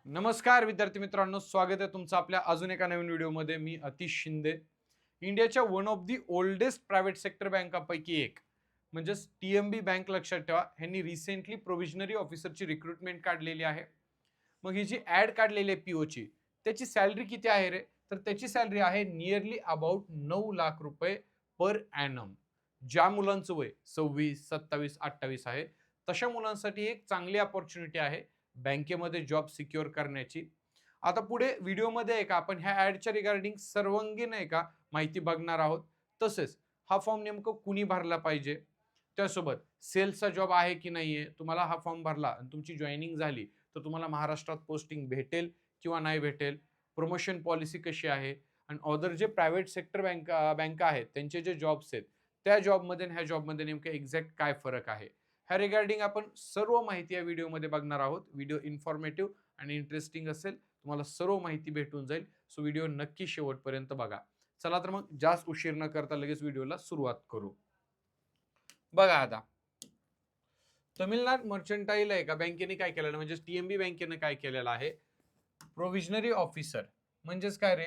नमस्कार विद्यार्थी मित्रांनो, स्वागत आहे तुमचं आपल्या अजून एका नवीन व्हिडिओमध्ये. मी अतिश शिंदे. इंडियाच्या one of the oldest private sector बँकापैकी एक म्हणजेच टीएमबी बँक लक्षात ठेवा. ह्यांनी रिसेंटली प्रोव्हिजनरी ऑफिसरची रिक्रुटमेंट काढलेली आहे. मग ही जी ऍड काढलेली आहे पीओची, त्याची सॅलरी किती आहे रे? तर त्याची सॅलरी आहे नियरली अबाउट 9 लाख रुपये पर ॲनम. ज्या मुलांचं वय 26, 27, 28 आहे, तशा मुलांसाठी एक चांगली अपॉर्च्युनिटी आहे बँकेमध्ये जॉब सिक्युअर करण्याची. आता पुढे व्हिडिओमध्ये आहे का आपण ह्या ऍडच्या रिगार्डिंग सर्वांगीण आहे का माहिती बघणार आहोत. तसेच हा फॉर्म नेमकं कुणी भरला पाहिजे, त्यासोबत सेल्सचा जॉब आहे की नाहीये, तुम्हाला हा फॉर्म भरला आणि तुमची जॉईनिंग झाली तर तुम्हाला महाराष्ट्रात पोस्टिंग भेटेल किंवा नाही भेटेल, प्रमोशन पॉलिसी कशी आहे, आणि अदर जे प्रायव्हेट सेक्टर बँका आहेत त्यांचे जे जॉब्स आहेत त्या जॉबमध्ये आणि ह्या जॉबमध्ये नेमकं एक्झॅक्ट काय फरक आहे, ह्या रिगार्डिंग आपण सर्व माहिती या व्हिडिओमध्ये बघणार आहोत. व्हिडिओ इन्फॉर्मेटिव्ह आणि इंटरेस्टिंग असेल, तुम्हाला सर्व माहिती भेटून जाईल. सो व्हिडिओ नक्की शेवटपर्यंत बघा. चला तर मग जास्त उशीर न करता लगेच व्हिडिओला सुरुवात करू. बघा आता तमिळनाड मर्चंटाईल आहे का बँकेने काय केलेलं, म्हणजे टीएमबी बँकेने काय केलेलं आहे, प्रोव्हिजनरी ऑफिसर म्हणजेच काय रे,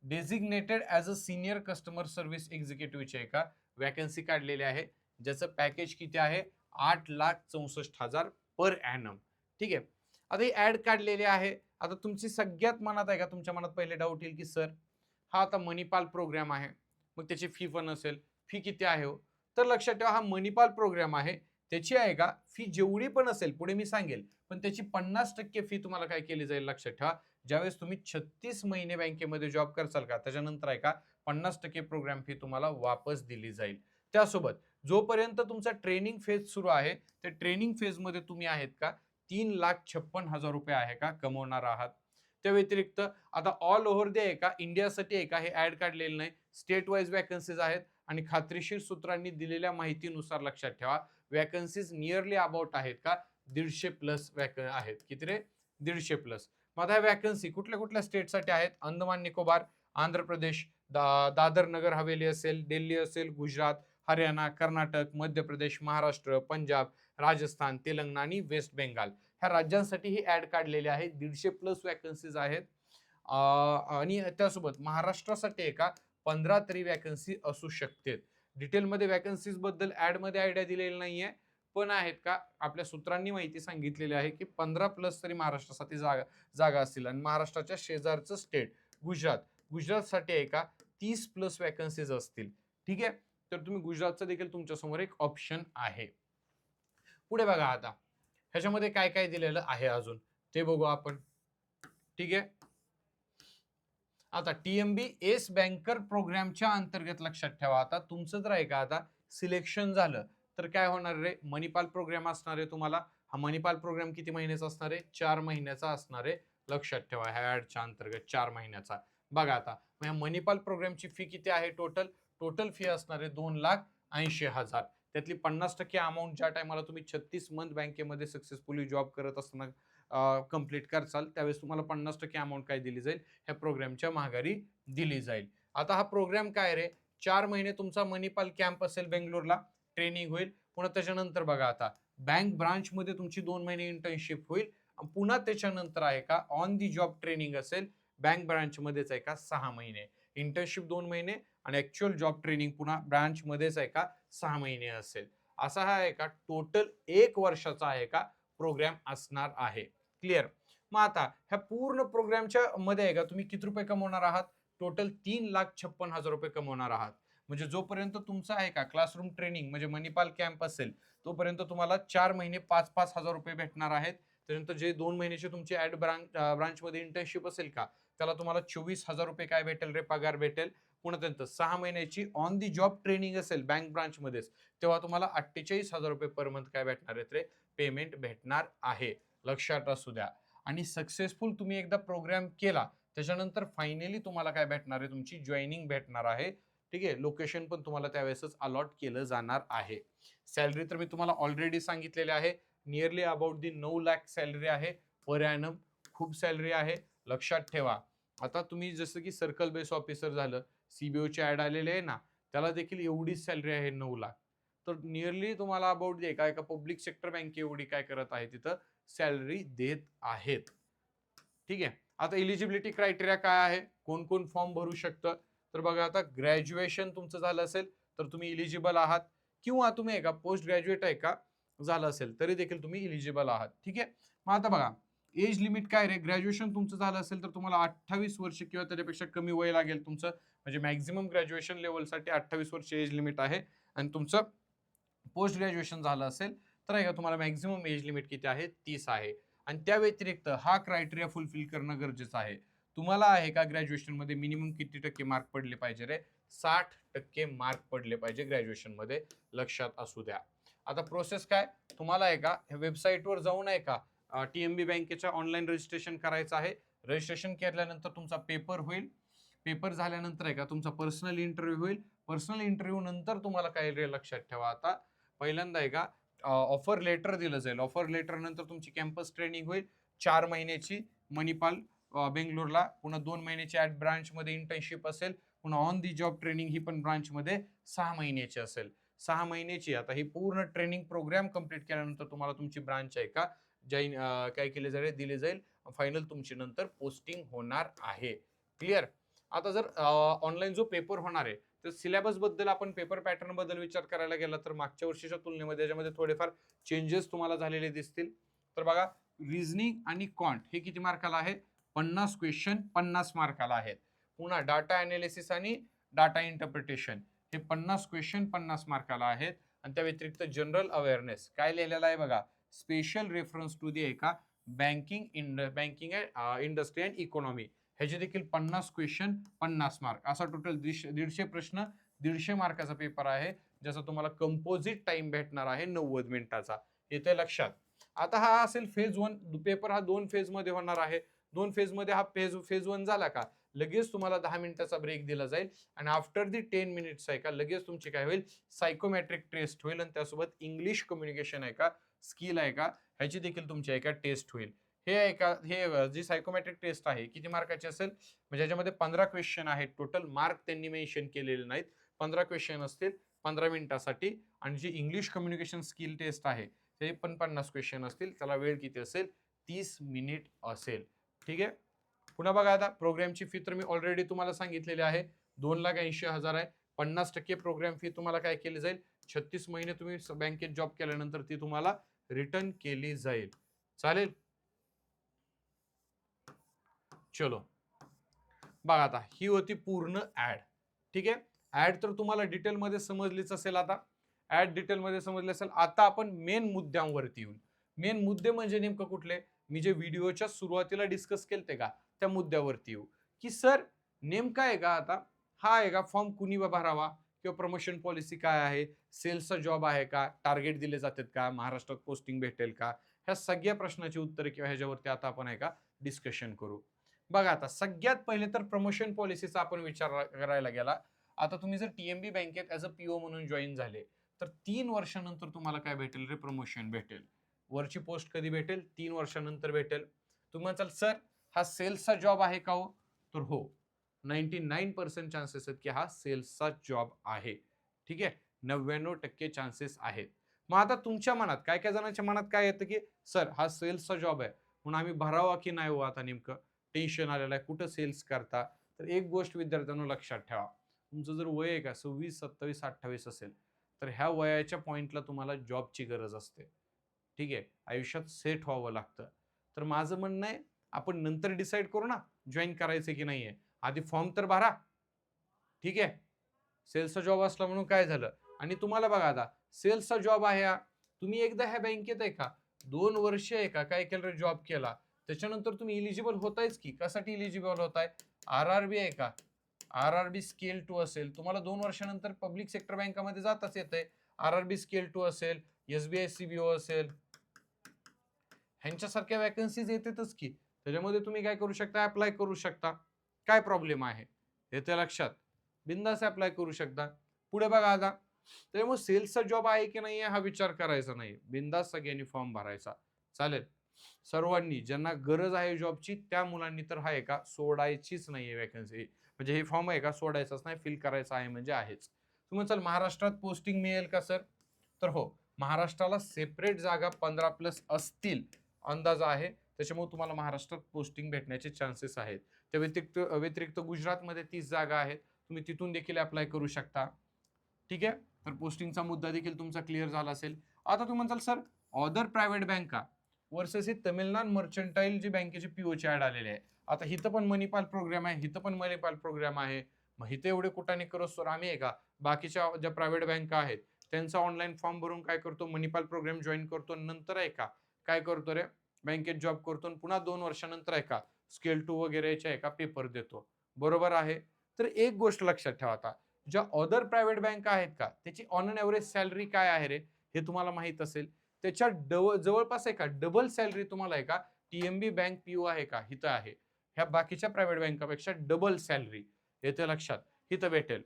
designated as a senior customer service एक्झिक्युटिव्हची आहे का वॅकन्सी काढलेली आहे, ज्याचं पॅकेज किती आहे 8,64,000 पर ॲनम. ठीक आहे. आता ही ऍड काढलेली आहे. आता तुमची सगळ्यात मनात आहे का, तुमच्या मनात पहिले डाऊट येईल की सर हा आता मणिपाल प्रोग्राम आहे, मग त्याची फी पण असेल, फी किती आहे हो? तर लक्षात ठेवा, हा मणिपाल प्रोग्राम आहे, त्याची आहे का फी जेवढी पण असेल पुढे मी सांगेल, पण त्याची 50% फी तुम्हाला काय केली जाईल लक्षात ठेवा. ज्यावेळेस तुम्ही 36 महिने बँकेमध्ये जॉब करसाल का त्याच्यानंतर आहे का 50% प्रोग्राम फी तुम्हाला वापस दिली जाईल. त्यासोबत जोपर्यंत तुमचा ट्रेनिंग फेज सुरू आहे, त्या ट्रेनिंग फेजमध्ये तुम्ही आहेत का 3,56,000 रुपये आहे का कमवणार आहात. त्या व्यतिरिक्त आता ऑल ओव्हर दे आहे का इंडियासाठी आहे का हे ऍड काढलेलं नाही, स्टेट वाईज वॅकन्सीज आहेत आणि खात्रीशीर सूत्रांनी दिलेल्या माहितीनुसार लक्षात ठेवा वॅकन्सीज नियरली अबाउट आहेत का 150+ आहेत. किती रे? 150+. मग आता वॅकन्सी कुठल्या कुठल्या स्टेटसाठी आहेत, अंदमान निकोबार, आंध्र प्रदेश, दादर नगर हवेली असेल, दिल्ली असेल, गुजरात, हरियाणा, कर्नाटक, मध्य प्रदेश, महाराष्ट्र, पंजाब, राजस्थान, तेलंगणा आणि वेस्ट बेंगाल ह्या राज्यांसाठी ही ऍड काढलेली आहे. 150+ वॅकन्सीज आहेत. आणि त्यासोबत महाराष्ट्रासाठी एका 15 तरी वॅकन्सी असू शकते. डिटेलमध्ये वॅकन्सीज बद्दल ऍड मध्ये आयडिया दिलेली नाहीये, पण आहेत का आपल्या सूत्रांनी माहिती सांगितलेली आहे की 15+ तरी महाराष्ट्रासाठी जागा जागा असतील. आणि महाराष्ट्राच्या शेजारचं स्टेट गुजरातसाठी आहे का 30+ वॅकन्सीज असतील. ठीक आहे, तर तुम्ही गुजरातचं देखील तुमच्या समोर एक ऑप्शन आहे. पुढे बघा आता ह्याच्यामध्ये काय काय दिलेलं आहे अजून ते बघू आपण. ठीक आहे. आता टीएमबी एस बँकर प्रोग्रामच्या अंतर्गत लक्षात ठेवा, आता तुमचं जर आहे का आता सिलेक्शन झालं तर काय होणार रे, मणिपाल प्रोग्राम असणार आहे तुम्हाला. हा मणिपाल प्रोग्राम किती महिन्याचा असणार आहे, 4 महिन्याचा असणार आहे. लक्षात ठेवा ह्या ऍडच्या अंतर्गत 4 महिन्याचा. बघा आता ह्या मणिपाल प्रोग्रामची फी किती आहे, टोटल फी असणार आहे 2,80,000. त्यातली 50% अमाऊंट ज्या टायमाला तुम्ही 36 मंथ बँकेमध्ये सक्सेसफुली जॉब करत असताना कंप्लीट करसाल त्यावेळेस तुम्हाला 50% अमाऊंट काय दिली जाईल, ह्या प्रोग्रामच्या माघारी दिली जाईल. आता हा प्रोग्राम काय रे, 4 महिने तुमचा मणिपाल कॅम्प असेल बेंगलोरला, ट्रेनिंग होईल. पुन्हा त्याच्यानंतर बघा आता बँक ब्रांच मध्ये तुमची 2 महिने इंटर्नशिप होईल. पुन्हा त्याच्यानंतर आहे का ऑन दी जॉब ट्रेनिंग असेल बँक ब्रांच मध्येच आहे का 6 महिने इंटर्नशिप, 2 महिने आणि ऍक्च्युअल जॉब ट्रेनिंग पुन्हा ब्रांच मध्येच आहे का 6 महिने असेल. असा हा आहे का टोटल 1 वर्षाचा आहे का प्रोग्राम असणार आहे. क्लिअर. मग आता ह्या पूर्ण प्रोग्रामच्या मध्ये आहे का तुम्ही किती रुपये कमवणार आहात, टोटल 3,56,000 रुपये कमवणार आहात. म्हणजे जोपर्यंत तुमचा आहे का क्लासरूम ट्रेनिंग म्हणजे मणिपाल कॅम्प असेल तोपर्यंत तुम्हाला 4 महिने 5,500 रुपये भेटणार आहेत. त्यानंतर जे 2 महिन्याची तुमची ऍड ब्रांचमध्ये इंटर्नशिप असेल का त्याला तुम्हाला 24,000 रुपये काय भेटेल रे, पगार भेटेल. पुन्हा त्यानंतर 6 महिन्याची ऑन दी जॉब ट्रेनिंग असेल बँक ब्रांच मध्येच तेव्हा तुम्हाला 48,000 रुपये पर मंथ काय भेटणार आहेत रे, पेमेंट भेटणार आहे. लक्षात असू द्या. आणि सक्सेसफुल तुम्ही एकदा प्रोग्राम केला त्याच्यानंतर फायनली तुम्हाला काय भेटणार आहे, तुमची जॉईनिंग भेटणार आहे. ठीक आहे, लोकेशन पण तुम्हाला त्यावेळेसच अलॉट केलं जाणार आहे. सॅलरी तर मी तुम्हाला ऑलरेडी सांगितलेले आहे, nearly about the 9 lakh salary आहे पर ॲनम. खूप सॅलरी आहे, लक्षात ठेवा. आता तुम्ही जसं की सर्कल बेस ऑफिसर झालं, सीबीओची ऍड आलेली आहे ना, त्याला देखील एवढीच सॅलरी आहे 9 लाख. तर नियरली तुम्हाला अबाउट दे काय का पब्लिक सेक्टर बँक एवढी काय करत आहे तिथं सॅलरी देत आहेत. ठीक आहे. आता इलिजिबिलिटी क्रायटेरिया काय आहे, कोण कोण फॉर्म भरू शकतं, तर बघा आता ग्रॅज्युएशन तुमचं झालं असेल तर तुम्ही इलिजिबल आहात, किंवा तुम्ही एका पोस्ट ग्रॅज्युएट आहे का झालं असेल तरी देखील तुम्ही इलिजिबल आहात. ठीक आहे. मग आता बघा एज लिमिट काय रे, ग्रॅज्युएशन तुमचं झालं असेल तर तुम्हाला 28 वर्ष किंवा त्याच्यापेक्षा कमी वय लागेल तुमचं, म्हणजे मॅक्झिमम ग्रॅज्युएशन लेवलसाठी 28 वर्ष एज लिमिट आहे. आणि तुमचं पोस्ट ग्रॅज्युएशन झालं असेल तर आहे का तुम्हाला मॅक्झिमम एज लिमिट किती आहे, 30 आहे. आणि त्या व्यतिरिक्त हा क्रायटेरिया फुलफिल करणं गरजेचं आहे. तुम्हाला आहे का ग्रॅज्युएशन मध्ये मिनिमम किती टक्के मार्क पडले पाहिजे रे, 60% मार्क पडले पाहिजे ग्रॅज्युएशन मध्ये, लक्षात असू द्या. आता प्रोसेस काय, तुम्हाला आहे का वेबसाईटवर जाऊन आहे का टीएमबी बँकेच्या ऑनलाईन रजिस्ट्रेशन करायचं आहे. रजिस्ट्रेशन केल्यानंतर तुमचा पेपर होईल. पेपर झाल्यानंतर आहे का तुमचा पर्सनल इंटरव्ह्यू होईल. पर्सनल इंटरव्ह्यू नंतर तुम्हाला काय रे, लक्षात ठेवा आता पहिल्यांदा आहे का ऑफर लेटर दिलं जाईल. ऑफर लेटर नंतर तुमची कॅम्पस ट्रेनिंग होईल 4 महिन्याची मणिपाल बेंगलोरला, पुन्हा 2 महिन्याची ऍट ब्रांच मध्ये इंटर्नशिप असेल, पुन्हा ऑन दी जॉब ट्रेनिंग ही पण ब्रांच मध्ये 6 महिन्याची असेल. 6 महिन्याची आता ही पूर्ण ट्रेनिंग प्रोग्राम कंप्लीट केल्यानंतर तुम्हाला तुमची ब्रांच आहे का जॉईन काय केले जाईल, दिले जाईल. फायनल तुमची नंतर पोस्टिंग होणार आहे. क्लिअर. आता जर ऑनलाईन जो पेपर होणार आहे तर सिलेबस बद्दल आपण पेपर पॅटर्न बद्दल विचार करायला गेला तर मागच्या वर्षीच्या तुलनेमध्ये याच्यामध्ये थोडेफार चेंजेस तुम्हाला झालेले दिसतील. तर बघा रिझनिंग आणि क्वांट हे किती मार्काला आहे, 50 क्वेश्चन 50 मार्काला आहेत. पुन्हा डाटा अनालिसिस आणि डाटा इंटरप्रिटेशन हे 50 क्वेश्चन 50 मार्काला आहेत. आणि त्या व्यतिरिक्त जनरल अवेअरनेस काय लिहिलेला आहे बघा, स्पेशल रेफरन्स टू दी एका बँकिंग इंडस्ट्री अँड इकॉनॉमी, ह्याचे देखील 50 क्वेश्चन 50 मार्क, असा टोटल 150 प्रश्न 150 मार्काचा पेपर आहे, ज्याचा तुम्हाला कंपोजिट टाइम भेटणार आहे 90 मिनिटाचा. येते लक्षात. आता हा असेल फेज 1 पेपर, हा 2 फेज मध्ये होणार आहे. 2 फेज मध्ये हा फेज 1 झाला का लगेच तुम्हाला 10 मिनिटाचा ब्रेक दिला जाईल. आणि आफ्टर दी 10 मिनिट्स आहे का लगेच तुमची काय होईल, सायकोमेट्रिक टेस्ट होईल. आणि त्यासोबत इंग्लिश कम्युनिकेशन आहे का स्किल आहे का ह्याची देखील तुमची आहे का टेस्ट होईल. हे जी सायकोमेट्रिक टेस्ट आहे किती मार्काची असेल, म्हणजे याच्यामध्ये 15 क्वेश्चन आहेत टोटल, मार्क त्यांनी मेन्शन केलेले नाहीत. 15 क्वेश्चन असतील 15 मिनिटासाठी. आणि जी इंग्लिश कम्युनिकेशन स्किल टेस्ट आहे ते पण 50 क्वेश्चन असतील, त्याला वेळ किती असेल, 30 मिनिट असेल. ठीक आहे. पुन्हा बघा आता प्रोग्रामची फी तर मी ऑलरेडी तुम्हाला सांगितलेली आहे, 2,80,000 आहे. 50% प्रोग्राम फी तुम्हाला काय केली जाईल, 36 महिने तुम्ही बँकेत जॉब केल्यानंतर ती तुम्हाला रिटर्न केली जाईल. चालेल. चलो बघा आता ही होती पूर्ण ऍड. ठीक आहे. ऍड तर तुम्हाला डिटेलमध्ये समजलीच असेल. आता ऍड डिटेलमध्ये समजली असेल. आता आपण मेन मुद्द्यांवरती येऊ. मेन मुद्दे म्हणजे नेमकं कुठले, मी जे व्हिडिओच्या सुरुवातीला डिस्कस केलते का त्या मुद्द्यावरती येऊ, की सर नेमका आहे का आता हा आहे का फॉर्म कुणी भरावा, किंवा प्रमोशन पॉलिसी काय आहे, सेल्सचा जॉब आहे का, टार्गेट दिले जातात का, महाराष्ट्रात पोस्टिंग भेटेल का, ह्या सगळ्या प्रश्नाची उत्तरे किंवा ह्याच्यावरती आता आपण आहे का डिस्कशन करू. बघा आता सगळ्यात पहिले तर प्रमोशन पॉलिसीचा आपण विचार करायला गेला. आता तुम्ही जर टीएमबी बँकेत ऍज अ पीओ म्हणून जॉईन झाले तर 3 वर्षानंतर तुम्हाला काय भेटेल रे, प्रमोशन भेटेल. वरची पोस्ट कधी भेटेल, 3 वर्षानंतर भेटेल. तुम्ही म्हणाल सर हा सेल्सचा जॉब आहे का हो, तर हो, 99% चान्सेस आहेत की हा सेल्सचा जॉब आहे. ठीक आहे. 99% चान्सेस आहेत. मग आता तुमच्या मनात काय काय जणांच्या मनात काय येतं की सर हा सेल्सचा जॉब आहे म्हणून आम्ही भरावा की नाही हो, आता नेमकं टेन्शन आलेलं आहे, कुठं सेल्स करता. तर एक गोष्ट विद्यार्थ्यांना लक्षात ठेवा, तुमचं जर वय आहे का 26, 27, 28 असेल तर ह्या वयाच्या पॉइंटला तुम्हाला जॉबची गरज असते. ठीक आहे. आयुष्यात सेट व्हावं लागतं. तर माझं म्हणणं आहे आपण नंतर डिसाईड करू ना जॉईन करायचं की नाहीये, आधी फॉर्म तर भरा. ठीक आहे. सेल्सचा जॉब असला म्हणून काय झालं. आणि तुम्हाला बघा आता सेल्सचा जॉब आहे हा, तुम्ही एकदा ह्या बँकेत आहे का 2 वर्ष आहे का काय केलं जॉब केला, त्याच्यानंतर तुम्ही इलिजिबल होतायच की. कशासाठी इलिजिबल होताय, आरआरबी आहे का, आरआरबी स्केल 2 असेल, तुम्हाला 2 वर्षानंतर पब्लिक सेक्टर बँकामध्ये जाताच येतंय. आरआरबी स्केल 2 असेल, एसबीआय सीबीओ असेल, ह्यांच्यासारख्या वॅकन्सीज येतातच की. त्याच्यामध्ये तुम्ही काय करू शकता, अप्लाय करू शकता. काय प्रॉब्लेम आहे, येते लक्षात. बिंदास अप्लाय करू शकता. पुढे बघा आता त्यामुळे सेल्सचा जॉब आहे की नाही हा विचार करायचा नाही, बिंदास सगळ्यांनी फॉर्म भरायचा. चालेल. सर्वांनी ज्यांना गरज आहे जॉबची त्या मुलांनी तर आहे का सोडायचीच नाहीये वॅकन्सी, म्हणजे हे फॉर्म आहे का सोडायचाच नाही, फिल करायचा आहे म्हणजे आहेच. तुम्ही चल महाराष्ट्रात पोस्टिंग मिळेल का सर, तर हो, महाराष्ट्राला सेपरेट जागा 15+ असतील अंदाज आहे, त्याच्यामुळे तुम्हाला महाराष्ट्रात पोस्टिंग भेटण्याचे चान्सेस आहेत. त्या व्यतिरिक्त गुजरातमध्ये 30 जागा आहेत, तुम्ही तिथून देखील अप्लाय करू शकता. ठीक आहे, तर पोस्टिंगचा मुद्दा देखील तुमचा क्लिअर झाला असेल. आता तुम्ही म्हणसाल सर अदर प्रायव्हेट बँका वर्सेस ही तमिळनाड मर्चंटाईल जी बँकेची पीओची ऍड आलेली आहे. आता हिथं पण मणिपाल प्रोग्राम आहे, हिथं पण मणिपाल प्रोग्राम आहे. मग हिथं एवढे कुठाने करो सर आम्ही आहे का? बाकीच्या ज्या प्रायव्हेट बँका आहेत त्यांचा ऑनलाईन फॉर्म भरून काय करतो, मणिपाल प्रोग्राम जॉईन करतो, नंतर आहे का काय करतो रे, बँकेत जॉब करतो, पुन्हा 2 वर्षानंतर आहे का स्केल 2 वगैरेचे आहे का पेपर देतो. बरोबर आहे. तर एक गोष्ट लक्षात ठेवा, आता ज्या अदर प्रायव्हेट बँका आहेत का त्याची ऑन अन एव्हरेज सॅलरी काय आहे रे, हे तुम्हाला माहित असेल. त्याच्या जवळपास आहे का डबल सॅलरी तुम्हाला आहे का टीएमबी बँक पीओ आहे का हिथं आहे, ह्या बाकीच्या प्रायव्हेट बँकापेक्षा डबल सॅलरी येते लक्षात हिथं भेटेल.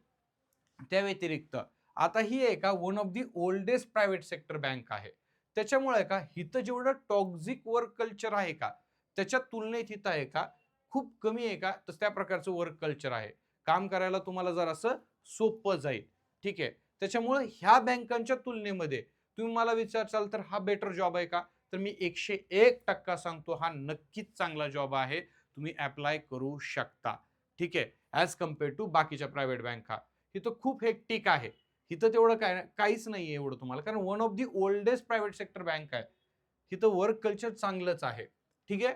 त्या व्यतिरिक्त आता ही आहे का one of the oldest private sector bank आहे. त्याच्यामुळे का हिथं जेवढं टॉक्झिक वर्क कल्चर आहे का त्याच्या तुलनेत हिथं आहे का खूप कमी आहे का तर त्या प्रकारचं वर्क कल्चर आहे. काम करायला तुम्हाला जरासं सोपं जाईल. ठीक आहे. त्याच्यामुळे ह्या बँकांच्या तुलनेमध्ये तुम्ही मला विचारसाल तर हा बेटर जॉब आहे का? तर मी 101% सांगतो हा नक्कीच चांगला जॉब आहे. तुम्ही अप्लाय करू शकता. ठीक आहे. ॲज कंपेअर टू बाकीच्या प्रायव्हेट बँका. इथं खूप हेक्टिक आहे. इथं तेवढं काहीच नाहीये एवढं तुम्हाला. कारण one of the oldest private sector bank आहे. इथं वर्क कल्चर चांगलंच आहे. ठीक आहे.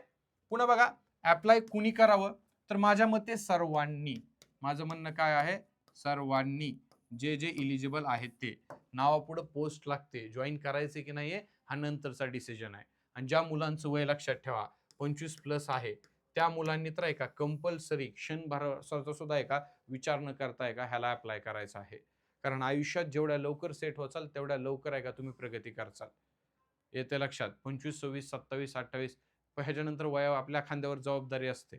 पुन्हा बघा अप्लाय कुणी करावं? तर माझ्या मते सर्वांनी. माझं म्हणणं काय आहे? सर्वांनी जे जे इलिजिबल आहेत ते. नावापुढं पोस्ट लागते. जॉइन करायचे की नाहीये हा नंतरचा डिसिजन आहे. आणि ज्या मुलांचं वय लक्षात ठेवा 25 प्लस आहे त्या मुलांनी तर आहे का कंपल्सरी क्षणभराचा सुद्धा आहे का विचार न करता आहे का ह्याला अप्लाय करायचा आहे. कारण आयुष्यात जेवढ्या लवकर सेट होचाल तेवढ्या लवकर आहे का तुम्ही प्रगती करचाल. येते लक्षात. 25, 26, 27, 28 ह्याच्यानंतर वया आपल्या खांद्यावर जबाबदारी असते.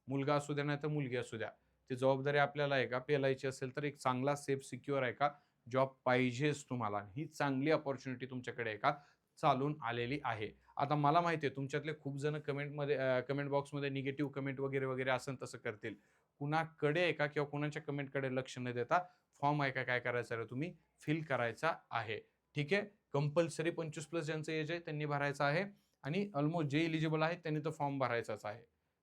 मुलगा असू द्या नाही तर मुलगी असू द्या. ती जबाबदारी आपल्याला आहे का पेलायची असेल तर एक चांगला सेफ सिक्युअर आहे का जॉब पाहिजेच तुम्हाला. ही चांगली अपॉर्च्युनिटी तुमच्याकडे आहे का चालून आलेली आहे. आता मला माहिती आहे तुमच्यातले खूप जण कमेंट बॉक्समध्ये निगेटिव्ह कमेंट वगैरे वगैरे असं तसं करतील. कुणाकडे आहे का किंवा कुणाच्या कमेंटकडे लक्ष न देता फॉर्म आहे का काय करायचं आहे तुम्ही फिल करायचा आहे. ठीक आहे. कंपल्सरी 25 प्लस ज्यांचं एज आहे त्यांनी भरायचं आहे आणि ऑलमोस्ट जे इलिजिबल आहेत त्यांनी तो फॉर्म भरायचाच आहे.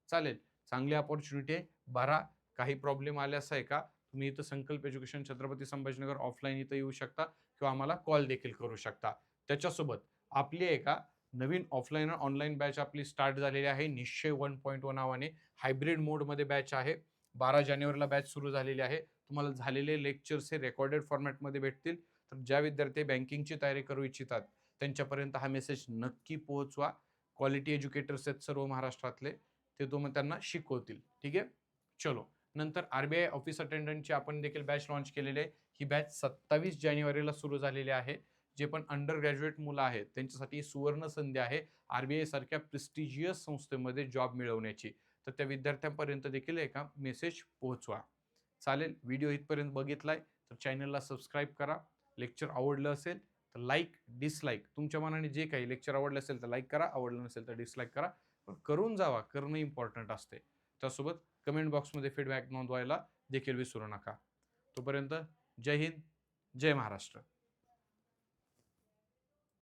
चालेल. चांगली अपॉर्च्युनिटी आहे. भरा. काही प्रॉब्लेम आल्यास आहे का तुम्ही इथं संकल्प एज्युकेशन छत्रपती संभाजीनगर ऑफलाईन इथं येऊ शकता किंवा आम्हाला कॉल देखील करू शकता. त्याच्यासोबत आपली आहे का नवीन ऑफलाईन आणि ऑनलाईन बॅच आपली स्टार्ट झालेली आहे. निश्चय 1.1 नावाने हायब्रिड मोडमध्ये बॅच आहे. 12 जानेवारीला बॅच सुरू झालेली आहे. तुम्हाला झालेले लेक्चर्स हे रेकॉर्डेड फॉर्मॅटमध्ये भेटतील. तर ज्या विद्यार्थी बँकिंगची तयारी करू इच्छितात त्यांच्यापर्यंत हा मेसेज नक्की पोहोचवा. क्वालिटी एज्युकेटर्स आहेत सर्व महाराष्ट्रातले. ते त्यांना शिकवतील. ठीक आहे. चलो. नंतर आरबीआय ऑफिस अटेंडंटची आपण देखील बॅच लॉन्च केलेली आहे. ही बॅच 27 जानेवारीला सुरू झालेली आहे. जे पण अंडर ग्रॅज्युएट मुलं आहेत त्यांच्यासाठी सुवर्ण संधी आहे आरबीआय सारख्या प्रेस्टिजियस संस्थेमध्ये जॉब मिळवण्याची. तर त्या विद्यार्थ्यांपर्यंत देखील एका मेसेज पोहोचवा. चालेल. व्हिडिओ इथपर्यंत बघितलाय तर चॅनलला सबस्क्राईब करा. लेक्चर आवडलं असेल तर लाईक डिसलाईक तुमच्या मनाने जे काही लेक्चर आवडलं असेल तर लाईक करा, आवडलं नसेल तर डिसलाईक करा. पण करून जावा. करणं इम्पॉर्टंट असते. त्यासोबत कमेंट बॉक्समध्ये फीडबॅक नोंदवायला देखील विसरू नका. तोपर्यंत जय हिंद, जय महाराष्ट्र.